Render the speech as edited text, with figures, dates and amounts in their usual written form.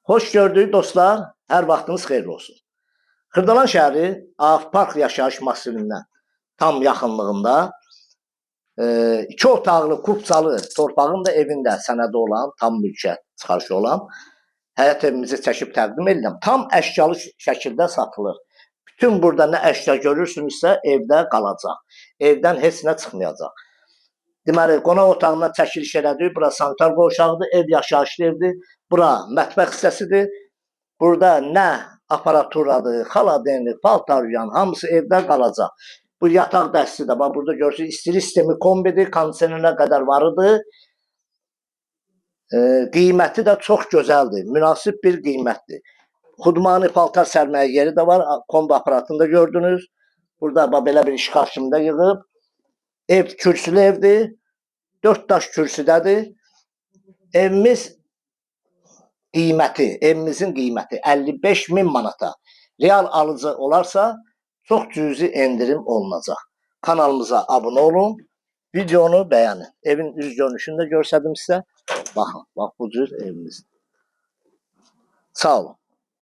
Hoş gördük dostlar. Hər vaxtınız xeyirli olsun. Xırdalan şəhəri Park yaşayış massivindən tam yaxınlığında 2 otaqlı kupçalı torpağın da evində sənədi olan, tam mülkiyyət çıxarışı olan həyət evimizi çəkib təqdim edirəm. Tam əşyalı şəkildə satılır. Bütün burada nə əşya görürsünüzsə evdə qalacaq. Evdən heç nə çıxmayacaq. Deməli, qonaq otağından çəkiliş elədik. Bura sanitar qovşağıdır, ev yaşayışlı evdir. Bura mətbəx hissəsidir. Burada nə aparaturadır, xaladendir, paltaryan, hamısı evdə qalacaq. Bu yataq dəsti də, bax burada görürsünüz, istiri sistemi kombidir, kondisionerə qədər varıdır. Qiyməti də çox gözəldir, münasib bir qiymətdir. Xudmani paltar sərməyə yeri də var, kombi aparatını da gördünüz. Burada bax belə bir işğal kimdə yığıb. Ev kürsülü evdir, 4 daş kürsüdədir. Evimizin qiyməti 55.000 manata. Real alıcı olarsa çox cüzi endirim olunacaq. Kanalımıza abunə olun, videonu bəyənin. Evin üz görünüşünü də göstərdim sizə. Baxın, bax bu cür evimiz. Sağ olun.